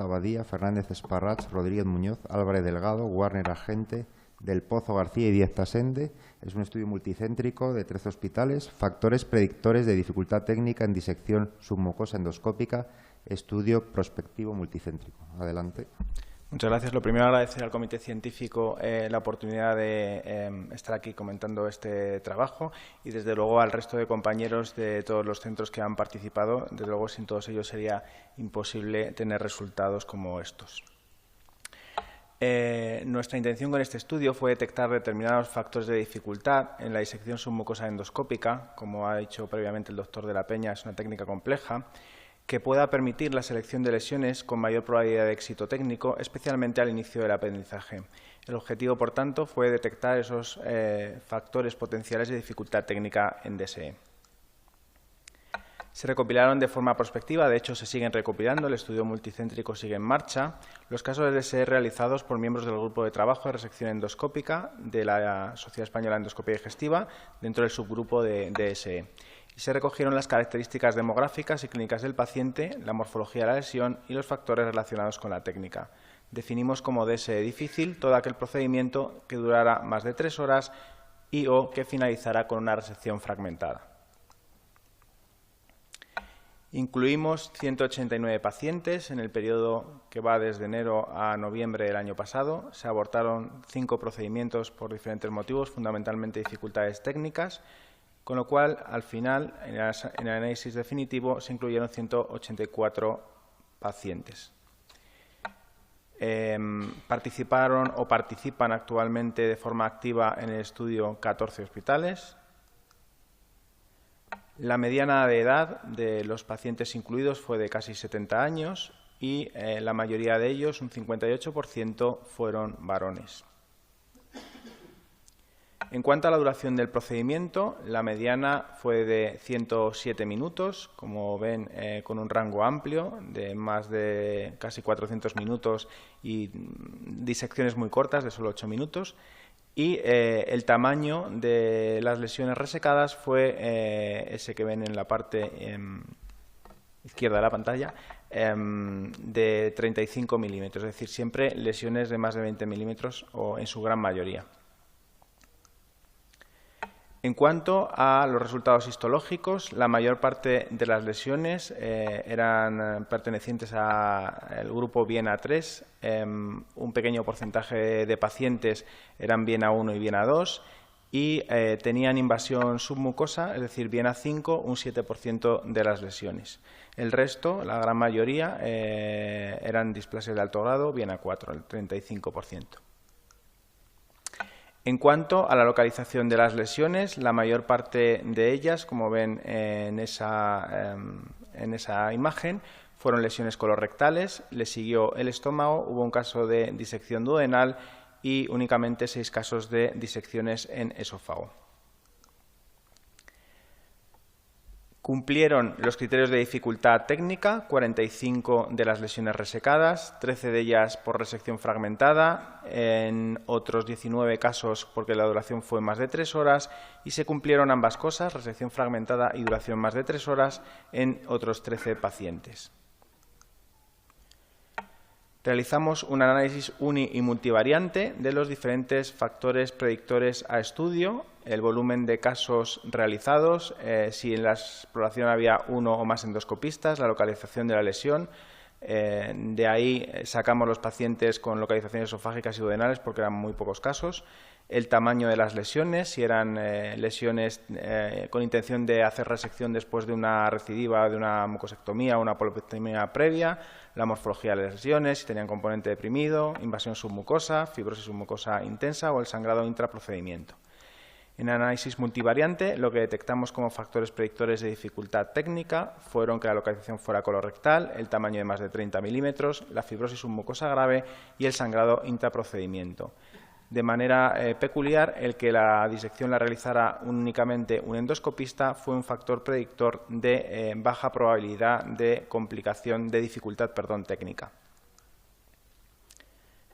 Abadía, Fernández Esparrach, Rodríguez Muñoz, Álvarez Delgado, Warner Agente, Del Pozo García y Díaz Tasende. Es un estudio multicéntrico de 13 hospitales, factores predictores de dificultad técnica en disección submucosa endoscópica, estudio prospectivo multicéntrico. Adelante. Muchas gracias. Lo primero, agradecer al Comité Científico la oportunidad de estar aquí comentando este trabajo y, desde luego, al resto de compañeros de todos los centros que han participado. Desde luego, sin todos ellos sería imposible tener resultados como estos. Nuestra intención con este estudio fue detectar determinados factores de dificultad en la disección submucosa endoscópica. Como ha dicho previamente el doctor de la Peña, es una técnica compleja que pueda permitir la selección de lesiones con mayor probabilidad de éxito técnico, especialmente al inicio del aprendizaje. El objetivo, por tanto, fue detectar esos factores potenciales de dificultad técnica en DSE. Se recopilaron de forma prospectiva, de hecho se siguen recopilando, el estudio multicéntrico sigue en marcha, los casos de DSE realizados por miembros del grupo de trabajo de resección endoscópica de la Sociedad Española de Endoscopia Digestiva dentro del subgrupo de DSE. Y se recogieron las características demográficas y clínicas del paciente, la morfología de la lesión y los factores relacionados con la técnica. Definimos como DSE difícil todo aquel procedimiento que durara más de 3 horas y o que finalizara con una resección fragmentada. Incluimos 189 pacientes en el periodo que va desde enero a noviembre del año pasado. Se abortaron 5 procedimientos por diferentes motivos, fundamentalmente dificultades técnicas, con lo cual, al final, en el análisis definitivo, se incluyeron 184 pacientes. Participaron o participan actualmente de forma activa en el estudio 14 hospitales. La mediana de edad de los pacientes incluidos fue de casi 70 años y la mayoría de ellos, un 58%, fueron varones. En cuanto a la duración del procedimiento, la mediana fue de 107 minutos, como ven, con un rango amplio de más de casi 400 minutos y disecciones muy cortas de solo 8 minutos. Y el tamaño de las lesiones resecadas fue ese que ven en la parte izquierda de la pantalla, de 35 milímetros, es decir, siempre lesiones de más de 20 milímetros o en su gran mayoría. En cuanto a los resultados histológicos, la mayor parte de las lesiones eran pertenecientes al grupo Viena 3. Un pequeño porcentaje de pacientes eran Viena 1 y Viena 2 y tenían invasión submucosa, es decir, Viena 5, un 7% de las lesiones. El resto, la gran mayoría, eran displasias de alto grado, Viena 4, el 35%. En cuanto a la localización de las lesiones, la mayor parte de ellas, como ven en esa imagen, fueron lesiones colorectales, le siguió el estómago, hubo un caso de disección duodenal y únicamente 6 casos de disecciones en esófago. Cumplieron los criterios de dificultad técnica, 45 de las lesiones resecadas, 13 de ellas por resección fragmentada, en otros 19 casos porque la duración fue más de 3 horas y se cumplieron ambas cosas, resección fragmentada y duración más de 3 horas, en otros 13 pacientes. Realizamos un análisis uni y multivariante de los diferentes factores predictores a estudio, el volumen de casos realizados, si en la exploración había 1 o más endoscopistas, la localización de la lesión. De ahí sacamos los pacientes con localizaciones esofágicas y duodenales porque eran muy pocos casos. El tamaño de las lesiones, si eran lesiones con intención de hacer resección después de una recidiva, de una mucosectomía o una polipectomía previa, la morfología de las lesiones, si tenían componente deprimido, invasión submucosa, fibrosis submucosa intensa o el sangrado intraprocedimiento. En análisis multivariante, lo que detectamos como factores predictores de dificultad técnica fueron que la localización fuera colorectal, el tamaño de más de 30 milímetros, la fibrosis submucosa grave y el sangrado intraprocedimiento. De manera peculiar, el que la disección la realizara únicamente un endoscopista fue un factor predictor de baja probabilidad de complicación, de dificultad, técnica.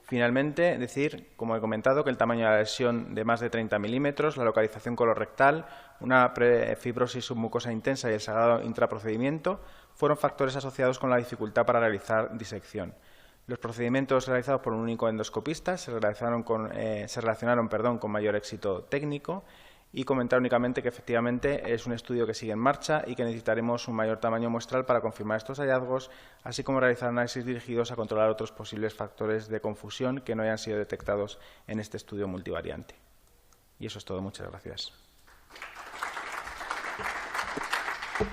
Finalmente, decir, como he comentado, que el tamaño de la lesión de más de 30 milímetros, la localización colorectal, una fibrosis submucosa intensa y el sangrado intraprocedimiento fueron factores asociados con la dificultad para realizar disección. Los procedimientos realizados por un único endoscopista se relacionaron con mayor éxito técnico, y comentar únicamente que efectivamente es un estudio que sigue en marcha y que necesitaremos un mayor tamaño muestral para confirmar estos hallazgos, así como realizar análisis dirigidos a controlar otros posibles factores de confusión que no hayan sido detectados en este estudio multivariante. Y eso es todo. Muchas gracias.